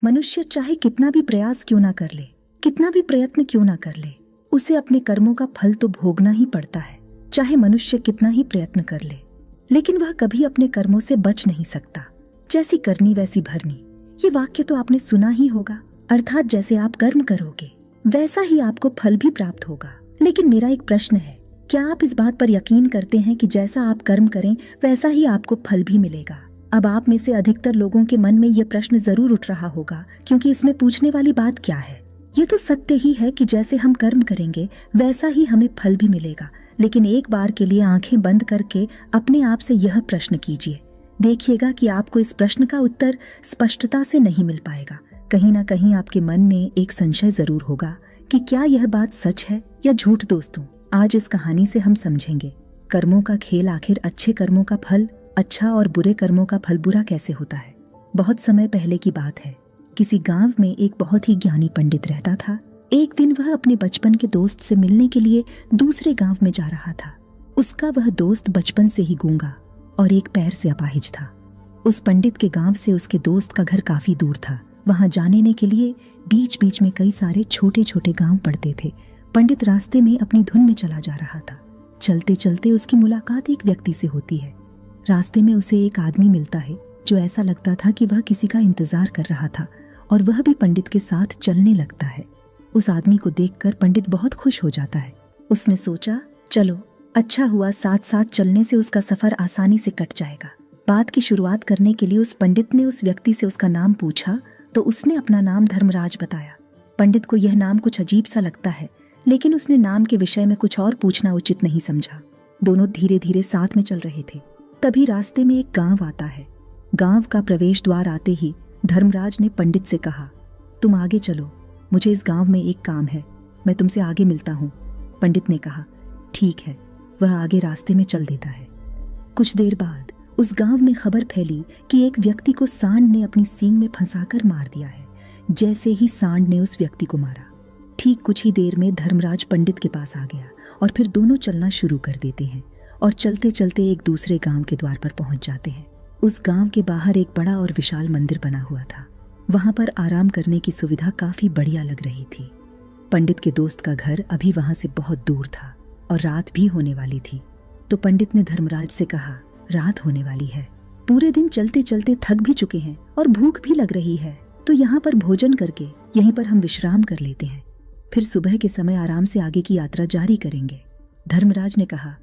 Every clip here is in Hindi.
मनुष्य चाहे कितना भी प्रयास क्यों ना कर ले, कितना भी प्रयत्न क्यों ना कर ले, उसे अपने कर्मों का फल तो भोगना ही पड़ता है। चाहे मनुष्य कितना ही प्रयत्न कर ले, लेकिन वह कभी अपने कर्मों से बच नहीं सकता। जैसी करनी वैसी भरनी, ये वाक्य तो आपने सुना ही होगा। अर्थात जैसे आप कर्म करोगे वैसा ही आपको फल भी प्राप्त होगा। लेकिन मेरा एक प्रश्न है, क्या आप इस बात पर यकीन करते हैं कि जैसा आप कर्म करें वैसा ही आपको फल भी मिलेगा? अब आप में से अधिकतर लोगों के मन में यह प्रश्न जरूर उठ रहा होगा, क्योंकि इसमें पूछने वाली बात क्या है? ये तो सत्य ही है कि जैसे हम कर्म करेंगे वैसा ही हमें फल भी मिलेगा। लेकिन एक बार के लिए आंखें बंद करके अपने आप से यह प्रश्न कीजिए, देखिएगा कि आपको इस प्रश्न का उत्तर स्पष्टता से नहीं मिल पाएगा। कहीं ना कहीं आपके मन में एक संशय जरूर होगा कि क्या यह बात सच है या झूठ। दोस्तों, आज इस कहानी से हम समझेंगे कर्मों का खेल, आखिर अच्छे कर्मों का फल अच्छा और बुरे कर्मों का फल बुरा कैसे होता है। बहुत समय पहले की बात है, किसी गांव में एक बहुत ही ज्ञानी पंडित रहता था। एक दिन वह अपने बचपन के दोस्त से मिलने के लिए दूसरे गांव में जा रहा था। उसका वह दोस्त बचपन से ही गूंगा और एक पैर से अपाहिज था। उस पंडित के गांव से उसके दोस्त का घर काफी दूर था। वहां जाने के लिए बीच बीच में कई सारे छोटे छोटे गांव पड़ते थे। पंडित रास्ते में अपनी धुन में चला जा रहा था। चलते चलते उसकी मुलाकात एक व्यक्ति से होती है। रास्ते में उसे एक आदमी मिलता है जो ऐसा लगता था कि वह किसी का इंतजार कर रहा था, और वह भी पंडित के साथ चलने लगता है। उस आदमी को देखकर पंडित बहुत खुश हो जाता है। उसने सोचा, चलो अच्छा हुआ, साथ साथ चलने से उसका सफर आसानी से कट जाएगा। बात की शुरुआत करने के लिए उस पंडित ने उस व्यक्ति से उसका नाम पूछा तो उसने अपना नाम धर्मराज बताया। पंडित को यह नाम कुछ अजीब सा लगता है, लेकिन उसने नाम के विषय में कुछ और पूछना उचित नहीं समझा। दोनों धीरे धीरे साथ में चल रहे थे। तभी रास्ते में एक गांव आता है। गांव का प्रवेश द्वार आते ही धर्मराज ने पंडित से कहा, तुम आगे चलो, मुझे इस गांव में एक काम है, मैं तुमसे आगे मिलता हूँ। पंडित ने कहा, ठीक है। वह आगे रास्ते में चल देता है। कुछ देर बाद उस गांव में खबर फैली कि एक व्यक्ति को सांड ने अपनी सींग में फंसाकर मार दिया है। जैसे ही सांड ने उस व्यक्ति को मारा, ठीक कुछ ही देर में धर्मराज पंडित के पास आ गया और फिर दोनों चलना शुरू कर देते हैं और चलते चलते एक दूसरे गांव के द्वार पर पहुंच जाते हैं। उस गांव के बाहर एक बड़ा और विशाल मंदिर बना हुआ था। वहां पर आराम करने की सुविधा काफी बढ़िया लग रही थी। पंडित के दोस्त का घर अभी वहां से बहुत दूर था और रात भी होने वाली थी। तो पंडित ने धर्मराज से कहा, रात होने वाली है, पूरे दिन चलते चलते थक भी चुके हैं और भूख भी लग रही है, तो यहाँ पर भोजन करके यहीं पर हम विश्राम कर लेते हैं, फिर सुबह के समय आराम से आगे की यात्रा जारी करेंगे। धर्मराज ने कहा,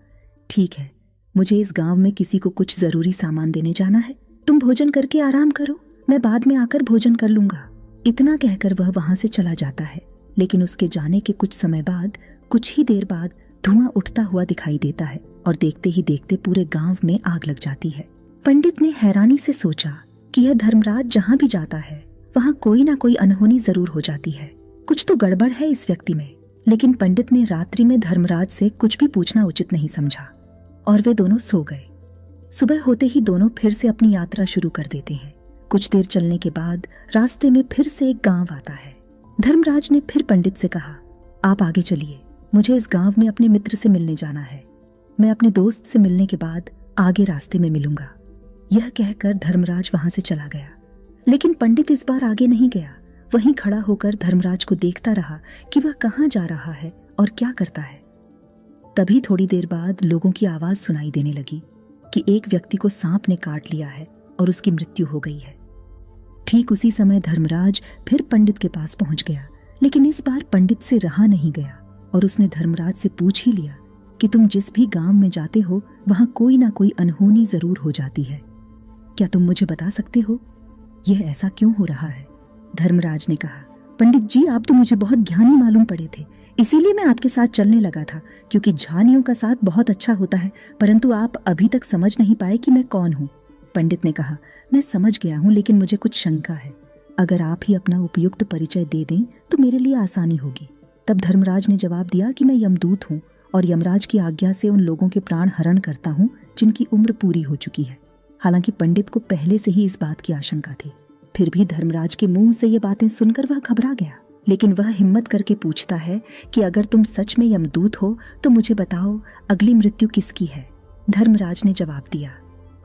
ठीक है, मुझे इस गांव में किसी को कुछ जरूरी सामान देने जाना है, तुम भोजन करके आराम करो, मैं बाद में आकर भोजन कर लूंगा। इतना कहकर वह वहां से चला जाता है। लेकिन उसके जाने के कुछ समय बाद, कुछ ही देर बाद धुआं उठता हुआ दिखाई देता है और देखते ही देखते पूरे गांव में आग लग जाती है। पंडित ने हैरानी से सोचा कि यह धर्मराज जहां भी जाता है वहां कोई ना कोई अनहोनी जरूर हो जाती है, कुछ तो गड़बड़ है इस व्यक्ति में। लेकिन पंडित ने रात्रि में धर्मराज से कुछ भी पूछना उचित नहीं समझा और वे दोनों सो गए। सुबह होते ही दोनों फिर से अपनी यात्रा शुरू कर देते हैं। कुछ देर चलने के बाद रास्ते में फिर से एक गांव आता है। धर्मराज ने फिर पंडित से कहा, आप आगे चलिए, मुझे इस गांव में अपने मित्र से मिलने जाना है, मैं अपने दोस्त से मिलने के बाद आगे रास्ते में मिलूंगा। यह कहकर धर्मराज वहां से चला गया। लेकिन पंडित इस बार आगे नहीं गया, वहीं खड़ा होकर धर्मराज को देखता रहा कि वह कहाँ जा रहा है और क्या करता है। तभी थोड़ी देर बाद लोगों की आवाज सुनाई देने लगी कि एक व्यक्ति को सांप ने काट लिया है और उसकी मृत्यु हो गई है। ठीक उसी समय धर्मराज फिर पंडित के पास पहुंच गया, लेकिन इस बार पंडित से रहा नहीं गया और उसने धर्मराज से पूछ ही लिया कि तुम जिस भी गांव में जाते हो वहां कोई ना कोई अनहोनी जरूर हो जाती है, क्या तुम मुझे बता सकते हो यह ऐसा क्यों हो रहा है? धर्मराज ने कहा, पंडित जी, आप तो मुझे बहुत ज्ञानी मालूम पड़े थे, इसीलिए मैं आपके साथ चलने लगा था, क्योंकि ज्ञानियों का साथ बहुत अच्छा होता है, परंतु आप अभी तक समझ नहीं पाए कि मैं कौन हूँ। पंडित ने कहा, मैं समझ गया हूँ, लेकिन मुझे कुछ शंका है, अगर आप ही अपना उपयुक्त परिचय दे दें तो मेरे लिए आसानी होगी। तब धर्मराज ने जवाब दिया कि मैं यमदूत हूँ और यमराज की आज्ञा से उन लोगों के प्राण हरण करता हूँ जिनकी उम्र पूरी हो चुकी है। हालांकि पंडित को पहले से ही इस बात की आशंका थी, फिर भी धर्मराज के मुंह से ये बातें सुनकर वह घबरा गया। लेकिन वह हिम्मत करके पूछता है कि अगर तुम सच में यमदूत हो तो मुझे बताओ, अगली मृत्यु किसकी है? धर्मराज ने जवाब दिया,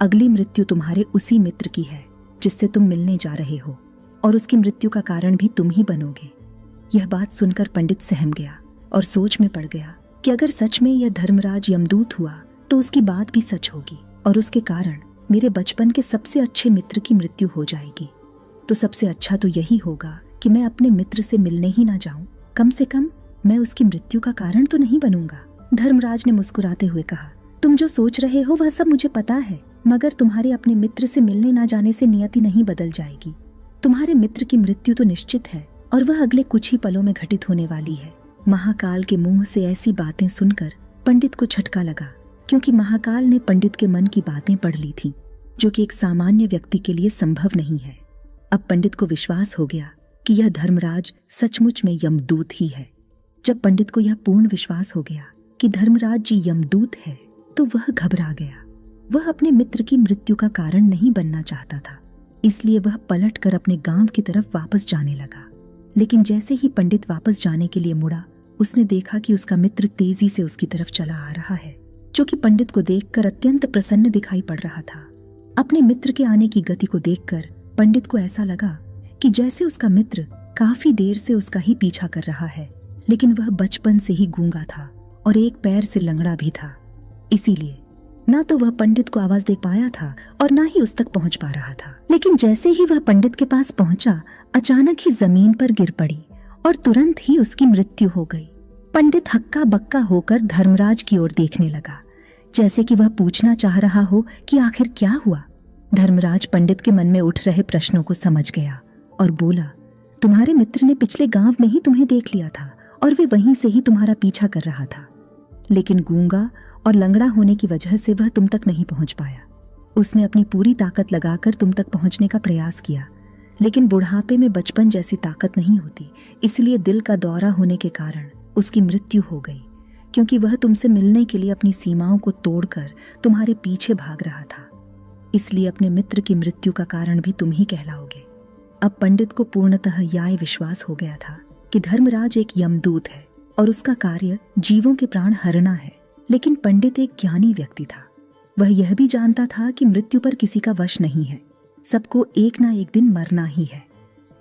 अगली मृत्यु तुम्हारे उसी मित्र की है जिससे तुम मिलने जा रहे हो। और उसकी मृत्यु का कारण भी तुम ही बनोगे। यह बात सुनकर पंडित सहम गया और सोच में पड़ गया कि अगर सच में यह धर्मराज यमदूत हुआ तो उसकी बात भी सच होगी और उसके कारण मेरे बचपन के सबसे अच्छे मित्र की मृत्यु हो जाएगी। तो सबसे अच्छा तो यही होगा कि मैं अपने मित्र से मिलने ही ना जाऊं। कम से कम मैं उसकी मृत्यु का कारण तो नहीं बनूंगा। धर्मराज ने मुस्कुराते हुए कहा, तुम जो सोच रहे हो वह सब मुझे पता है, मगर तुम्हारे अपने मित्र से मिलने ना जाने से नियति नहीं बदल जाएगी। तुम्हारे मित्र की मृत्यु तो निश्चित है और वह अगले कुछ ही पलों में घटित होने वाली है। महाकाल के मुंह से ऐसी बातें सुनकर पंडित को झटका लगा, क्योंकि महाकाल ने पंडित के मन की बातें पढ़ ली थीं, जो कि एक सामान्य व्यक्ति के लिए संभव नहीं है। अब पंडित को विश्वास हो गया कि यह धर्मराज सचमुच में यमदूत ही है। जब पंडित को यह पूर्ण विश्वास हो गया कि धर्मराज जी यमदूत है, तो वह घबरा गया। वह अपने मित्र की मृत्यु का कारण नहीं बनना चाहता था, इसलिए वह पलटकर अपने गांव की तरफ वापस जाने लगा। लेकिन जैसे ही पंडित वापस जाने के लिए मुड़ा, उसने देखा कि उसका मित्र तेजी से उसकी तरफ चला आ रहा है, जो कि पंडित को देखकर अत्यंत प्रसन्न दिखाई पड़ रहा था। अपने मित्र के आने की गति को देखकर पंडित को ऐसा लगा कि जैसे उसका मित्र काफी देर से उसका ही पीछा कर रहा है, लेकिन वह बचपन से ही गूंगा था और एक पैर से लंगड़ा भी था। इसीलिए ना तो वह पंडित को आवाज दे पाया था और ना ही उस तक पहुंच पा रहा था। लेकिन जैसे ही वह पंडित के पास पहुंचा, अचानक ही जमीन पर गिर पड़ी और तुरंत ही उसकी मृत्यु हो गई। पंडित हक्का बक्का होकर धर्मराज की ओर देखने लगा, जैसे कि वह पूछना चाह रहा हो कि आखिर क्या हुआ। धर्मराज पंडित के मन में उठ रहे प्रश्नों को समझ गया और बोला, तुम्हारे मित्र ने पिछले गांव में ही तुम्हें देख लिया था और वे वहीं से ही तुम्हारा पीछा कर रहा था, लेकिन गूंगा और लंगड़ा होने की वजह से वह तुम तक नहीं पहुंच पाया। उसने अपनी पूरी ताकत लगाकर तुम तक पहुंचने का प्रयास किया, लेकिन बुढ़ापे में बचपन जैसी ताकत नहीं होती, इसलिए दिल का दौरा होने के कारण उसकी मृत्यु हो गई, क्योंकि वह तुमसे मिलने के लिए अपनी सीमाओं को तोड़कर तुम्हारे पीछे भाग रहा था। इसलिए अपने मित्र की मृत्यु का कारण भी तुम ही कहलाओगे। अब पंडित को पूर्णतः यह विश्वास हो गया था कि धर्मराज एक यमदूत है और उसका कार्य जीवों के प्राण हरना है। लेकिन पंडित एक ज्ञानी व्यक्ति था। वह यह भी जानता था कि मृत्यु पर किसी का वश नहीं है, सबको एक ना एक दिन मरना ही है।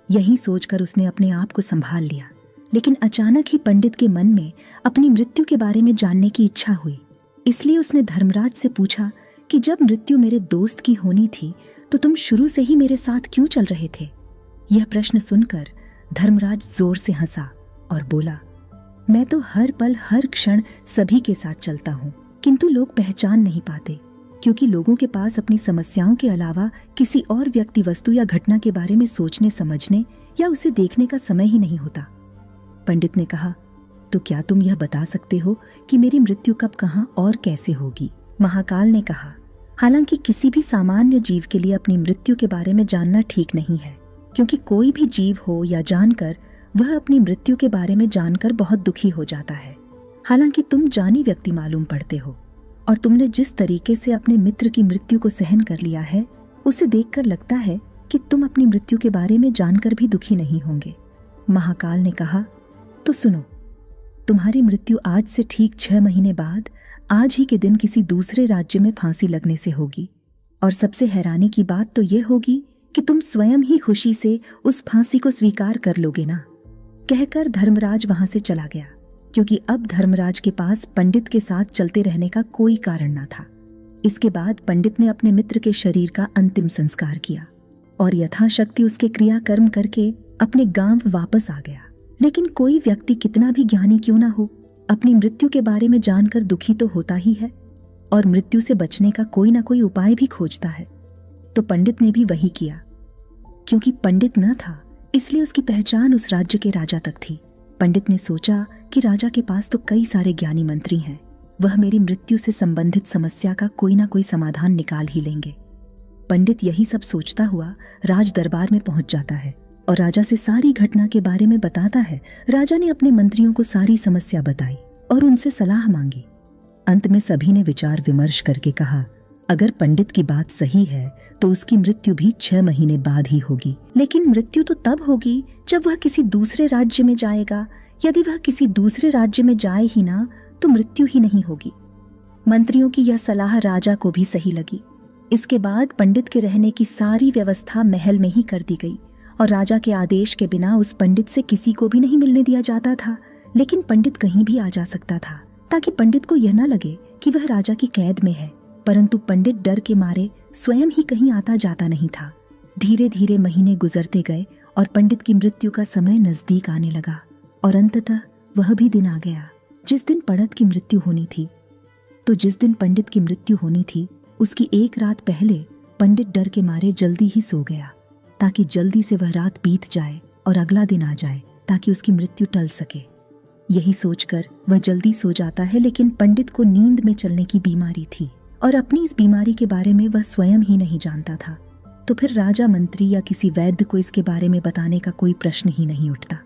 यही सोचकर उसने अपने आप को संभाल लिया। लेकिन अचानक ही पंडित के मन में अपनी मृत्यु के बारे में जानने की इच्छा हुई। इसलिए उसने धर्मराज से पूछा कि जब मृत्यु मेरे दोस्त की होनी थी तो तुम शुरू से ही मेरे साथ क्यों चल रहे थे? यह प्रश्न सुनकर धर्मराज जोर से हंसा और बोला, मैं तो हर पल हर क्षण सभी के साथ चलता हूँ, किंतु लोग पहचान नहीं पाते, क्योंकि लोगों के पास अपनी समस्याओं के अलावा किसी और व्यक्ति, वस्तु या घटना के बारे में सोचने, समझने या उसे देखने का समय ही नहीं होता। पंडित ने कहा, तो क्या तुम यह बता सकते हो कि मेरी मृत्यु कब, कहाँ और कैसे होगी? महाकाल ने कहा, हालांकि किसी भी सामान्य जीव के लिए अपनी मृत्यु के बारे में जानना ठीक नहीं है, क्योंकि कोई भी जीव हो या जानकर, वह अपनी मृत्यु के बारे में जानकर बहुत दुखी हो जाता है। हालांकि तुम जानी व्यक्ति मालूम पड़ते हो और तुमने जिस तरीके से अपने मित्र की मृत्यु को सहन कर लिया है, उसे देखकर लगता है कि तुम अपनी मृत्यु के बारे में जानकर भी दुखी नहीं होंगे। महाकाल ने कहा, तो सुनो, तुम्हारी मृत्यु आज से ठीक 6 महीने बाद आज ही के दिन किसी दूसरे राज्य में फांसी लगने से होगी। और सबसे हैरानी की बात तो यह होगी कि तुम स्वयं ही खुशी से उस फांसी को स्वीकार कर लोगे ना। कहकर धर्मराज वहां से चला गया, क्योंकि अब धर्मराज के पास पंडित के साथ चलते रहने का कोई कारण न था। इसके बाद पंडित ने अपने मित्र के शरीर का अंतिम संस्कार किया और यथाशक्ति उसके क्रियाकर्म करके अपने गांव वापस आ गया। लेकिन कोई व्यक्ति कितना भी ज्ञानी क्यों ना हो, अपनी मृत्यु के बारे में जानकर दुखी तो होता ही है और मृत्यु से बचने का कोई ना कोई उपाय भी खोजता है। तो पंडित ने भी वही किया। क्योंकि पंडित न था, इसलिए उसकी पहचान उस राज्य के राजा तक थी। पंडित ने सोचा कि राजा के पास तो कई सारे ज्ञानी मंत्री हैं, वह मेरी मृत्यु से संबंधित समस्या का कोई ना कोई समाधान निकाल ही लेंगे। पंडित यही सब सोचता हुआ राज दरबार में पहुंच जाता है और राजा से सारी घटना के बारे में बताता है। राजा ने अपने मंत्रियों को सारी समस्या बताई और उनसे सलाह मांगी। अंत में सभी ने विचार विमर्श करके कहा, अगर पंडित की बात सही है तो उसकी मृत्यु भी 6 महीने बाद ही होगी। लेकिन मृत्यु तो तब होगी जब वह किसी दूसरे राज्य में जाएगा। यदि वह किसी दूसरे राज्य में जाए ही ना तो मृत्यु ही नहीं होगी। मंत्रियों की यह सलाह राजा को भी सही लगी। इसके बाद पंडित के रहने की सारी व्यवस्था महल में ही कर दी गई और राजा के आदेश के बिना उस पंडित से किसी को भी नहीं मिलने दिया जाता था। लेकिन पंडित कहीं भी आ जा सकता था, ताकि पंडित को यह न लगे कि वह राजा की कैद में है। परंतु पंडित डर के मारे स्वयं ही कहीं आता जाता नहीं था। धीरे धीरे महीने गुजरते गए और पंडित की मृत्यु का समय नजदीक आने लगा। और अंततः वह भी दिन आ गया जिस दिन पंडित की मृत्यु होनी थी। तो जिस दिन पंडित की मृत्यु होनी थी, उसकी एक रात पहले पंडित डर के मारे जल्दी ही सो गया, ताकि जल्दी से वह रात बीत जाए और अगला दिन आ जाए, ताकि उसकी मृत्यु टल सके। यही सोचकर वह जल्दी सो जाता है। लेकिन पंडित को नींद में चलने की बीमारी थी और अपनी इस बीमारी के बारे में वह स्वयं ही नहीं जानता था। तो फिर राजा, मंत्री या किसी वैद्य को इसके बारे में बताने का कोई प्रश्न ही नहीं उठता।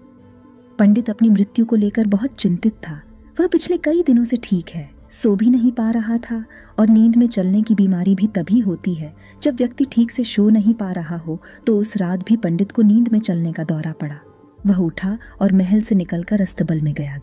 पंडित अपनी मृत्यु को लेकर बहुत चिंतित था। वह पिछले कई दिनों से ठीक है, सो भी नहीं पा रहा था। और नींद में चलने की बीमारी भी तभी होती है जब व्यक्ति ठीक से सो नहीं पा रहा हो। तो उस रात भी पंडित को नींद में चलने का दौरा पड़ा। वह उठा और महल से निकलकर अस्तबल में गया।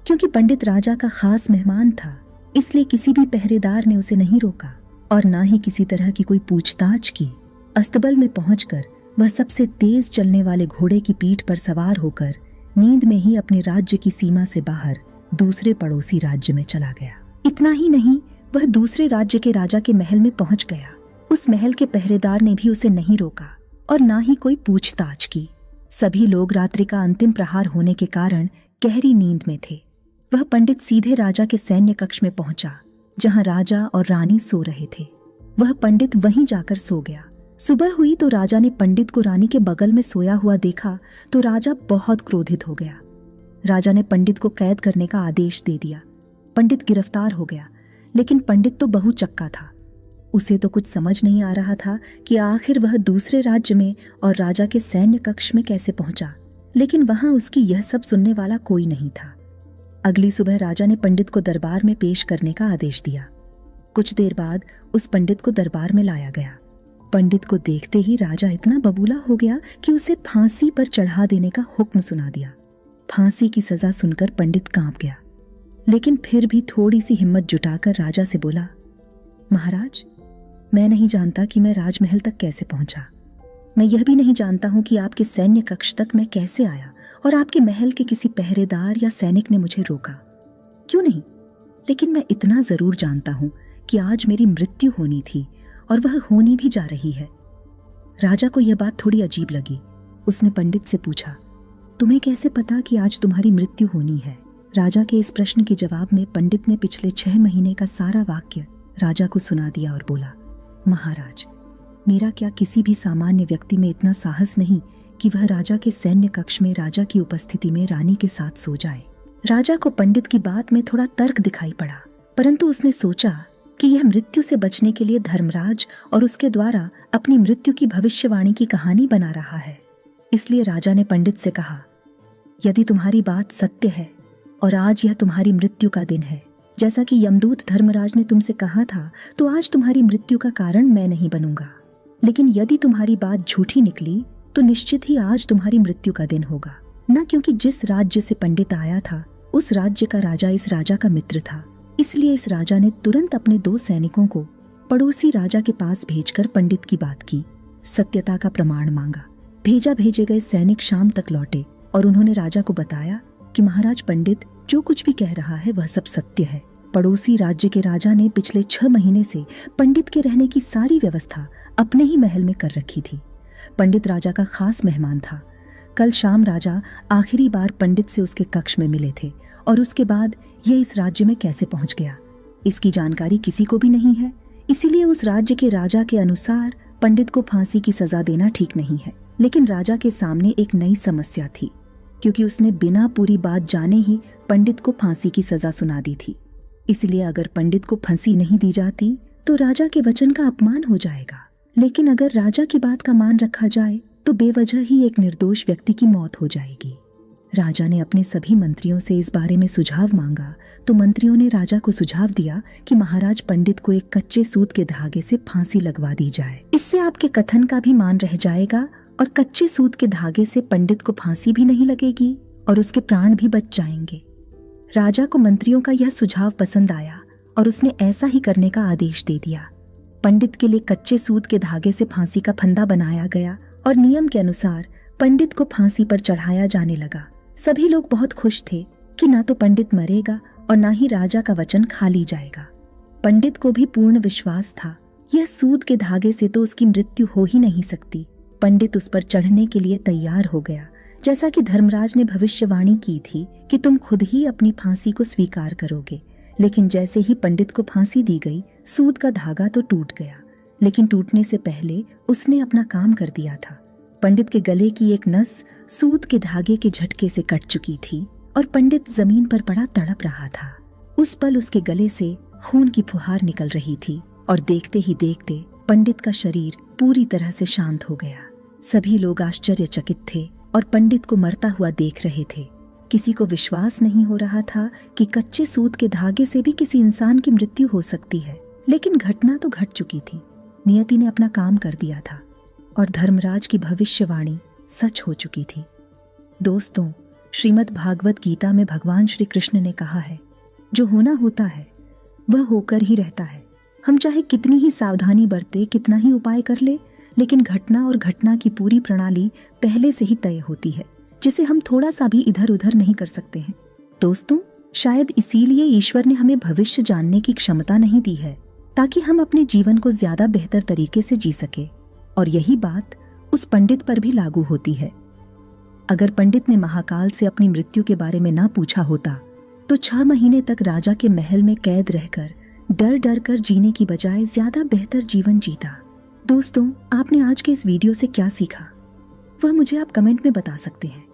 क्योंकि पंडित राजा का खास मेहमान था, इसलिए किसी भी पहरेदार ने उसे नहीं रोका और ना ही किसी तरह की कोई पूछताछ की। अस्तबल में पहुंचकर वह सबसे तेज चलने वाले घोड़े की पीठ पर सवार होकर नींद में ही अपने राज्य की सीमा से बाहर दूसरे पड़ोसी राज्य में चला गया। इतना ही नहीं, वह दूसरे राज्य के राजा के महल में पहुंच गया। उस महल के पहरेदार ने भी उसे नहीं रोका और ना ही कोई पूछताछ की। सभी लोग रात्रि का अंतिम प्रहार होने के कारण गहरी नींद में थे। वह पंडित सीधे राजा के सैन्य कक्ष में पहुंचा, जहां राजा और रानी सो रहे थे। वह पंडित वहीं जाकर सो गया। सुबह हुई तो राजा ने पंडित को रानी के बगल में सोया हुआ देखा तो राजा बहुत क्रोधित हो गया। राजा ने पंडित को कैद करने का आदेश दे दिया। पंडित गिरफ्तार हो गया। लेकिन पंडित तो बहुचक्का था। उसे तो कुछ समझ नहीं आ रहा था कि आखिर वह दूसरे राज्य में और राजा के सैन्य कक्ष में कैसे पहुंचा। लेकिन वहां उसकी यह सब सुनने वाला कोई नहीं था। अगली सुबह राजा ने पंडित को दरबार में पेश करने का आदेश दिया। कुछ देर बाद उस पंडित को दरबार में लाया गया। पंडित को देखते ही राजा इतना बबूला हो गया कि उसे फांसी पर चढ़ा देने का हुक्म सुना दिया। फांसी की सजा सुनकर पंडित कांप गया, लेकिन फिर भी थोड़ी सी हिम्मत जुटाकर राजा से बोला, महाराज, मैं नहीं जानता कि मैं राजमहल तक कैसे पहुंचा। मैं यह भी नहीं जानता हूं कि आपके सैन्य कक्ष तक मैं कैसे आया और आपके महल के किसी पहरेदार या सैनिक ने मुझे रोका। क्यों नहीं, लेकिन मैं इतना जरूर जानता हूं कि आज मेरी मृत्यु होनी थी और वह होनी भी जा रही है। राजा को यह बात थोड़ी अजीब लगी। उसने पंडित से पूछा, तुम्हें कैसे पता कि आज तुम्हारी मृत्यु होनी है? राजा के इस प्रश्न के जवाब में पंडित ने पिछले 6 महीने का सारा वाक्य राजा को सुना दिया और बोला, महाराज, मेरा क्या किसी भी सामान्य व्यक्ति में इतना साहस नहीं कि वह राजा के सैन्य कक्ष में राजा की उपस्थिति में रानी के साथ सो जाए। राजा को पंडित की बात में थोड़ा तर्क दिखाई पड़ा, परंतु उसने सोचा कि यह मृत्यु से बचने के लिए धर्मराज और उसके द्वारा अपनी मृत्यु की भविष्यवाणी की कहानी बना रहा है। इसलिए राजा ने पंडित से कहा, यदि तुम्हारी बात सत्य है और आज यह तुम्हारी मृत्यु का दिन है, जैसा कि यमदूत धर्मराज ने तुमसे कहा था, तो आज तुम्हारी मृत्यु का कारण मैं नहीं बनूंगा। लेकिन यदि तुम्हारी बात झूठी निकली तो निश्चित ही आज तुम्हारी मृत्यु का दिन होगा। न क्योंकि जिस राज्य से पंडित आया था उस राज्य का राजा इस राजा का मित्र था, इसलिए इस राजा ने तुरंत अपने 2 सैनिकों को पड़ोसी राजा के पास भेजकर पंडित की बात की, सत्यता का प्रमाण मांगा। भेजे गए सैनिक शाम तक लौटे और उन्होंने राजा को बताया कि महाराज, पंडित जो कुछ भी कह रहा है वह सब सत्य है। पड़ोसी राज्य के राजा ने पिछले 6 महीने से पंडित के रहने की सारी व्यवस्था अपने ही महल में कर रखी थी। पंडित राजा का खास मेहमान था। कल शाम राजा आखिरी बार पंडित से उसके कक्ष में मिले थे और उसके बाद यह इस राज्य में कैसे पहुंच गया, इसकी जानकारी किसी को भी नहीं है। इसीलिए उस राज्य के राजा के अनुसार पंडित को फांसी की सजा देना ठीक नहीं है। लेकिन राजा के सामने एक नई समस्या थी, क्योंकि उसने बिना पूरी बात जाने ही पंडित को फांसी की सजा सुना दी थी। इसलिए अगर पंडित को फांसी नहीं दी जाती तो राजा के वचन का अपमान हो जाएगा। लेकिन अगर राजा की बात का मान रखा जाए तो बेवजह ही एक निर्दोष व्यक्ति की मौत हो जाएगी। राजा ने अपने सभी मंत्रियों से इस बारे में सुझाव मांगा तो मंत्रियों ने राजा को सुझाव दिया कि महाराज, पंडित को एक कच्चे सूत के धागे से फांसी लगवा दी जाए। इससे आपके कथन का भी मान रह जाएगा और कच्चे सूत के धागे से पंडित को फांसी भी नहीं लगेगी और उसके प्राण भी बच जाएंगे। राजा को मंत्रियों का यह सुझाव पसंद आया और उसने ऐसा ही करने का आदेश दे दिया। पंडित के लिए कच्चे सूत के धागे से फांसी का फंदा बनाया गया और नियम के अनुसार पंडित को फांसी पर चढ़ाया जाने लगा। सभी लोग बहुत खुश थे कि ना तो पंडित मरेगा और ना ही राजा का वचन खाली जाएगा। पंडित को भी पूर्ण विश्वास था, यह सूत के धागे से तो उसकी मृत्यु हो ही नहीं सकती। पंडित उस पर चढ़ने के लिए तैयार हो गया, जैसा कि धर्मराज ने भविष्यवाणी की थी कि तुम खुद ही अपनी फांसी को स्वीकार करोगे। लेकिन जैसे ही पंडित को फांसी दी गई, सूत का धागा तो टूट गया, लेकिन टूटने से पहले उसने अपना काम कर दिया था। पंडित के गले की एक नस सूत के धागे के झटके से कट चुकी थी और पंडित जमीन पर पड़ा तड़प रहा था। उस पल उसके गले से खून की फुहार निकल रही थी और देखते ही देखते पंडित का शरीर पूरी तरह से शांत हो गया। सभी लोग आश्चर्यचकित थे और पंडित को मरता हुआ देख रहे थे। किसी को विश्वास नहीं हो रहा था कि कच्चे सूत के धागे से भी किसी इंसान की मृत्यु हो सकती है। लेकिन घटना तो घट चुकी थी। नियति ने अपना काम कर दिया था और धर्मराज की भविष्यवाणी सच हो चुकी थी। दोस्तों, श्रीमद् भागवत गीता में भगवान श्री कृष्ण ने कहा है, जो होना होता है वह होकर ही रहता है। हम चाहे कितनी ही सावधानी बरते, कितना ही उपाय कर ले, लेकिन घटना और घटना की पूरी प्रणाली पहले से ही तय होती है, जिसे हम थोड़ा सा भी इधर उधर नहीं कर सकते हैं। दोस्तों, शायद इसीलिए ईश्वर ने हमें भविष्य जानने की क्षमता नहीं दी है, ताकि हम अपने जीवन को ज्यादा बेहतर तरीके से जी सके। और यही बात उस पंडित पर भी लागू होती है। अगर पंडित ने महाकाल से अपनी मृत्यु के बारे में ना पूछा होता तो 6 महीने तक राजा के महल में कैद रहकर डर डर कर जीने की बजाय ज्यादा बेहतर जीवन जीता। दोस्तों, आपने आज के इस वीडियो से क्या सीखा, वह मुझे आप कमेंट में बता सकते हैं।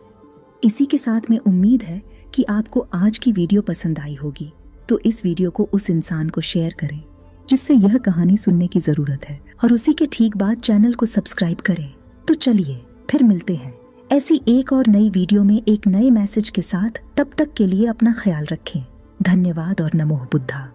इसी के साथ में उम्मीद है कि आपको आज की वीडियो पसंद आई होगी, तो इस वीडियो को उस इंसान को शेयर करें जिससे यह कहानी सुनने की जरूरत है, और उसी के ठीक बाद चैनल को सब्सक्राइब करें। तो चलिए फिर मिलते हैं ऐसी एक और नई वीडियो में एक नए मैसेज के साथ। तब तक के लिए अपना ख्याल रखें। धन्यवाद और नमो बुद्धा।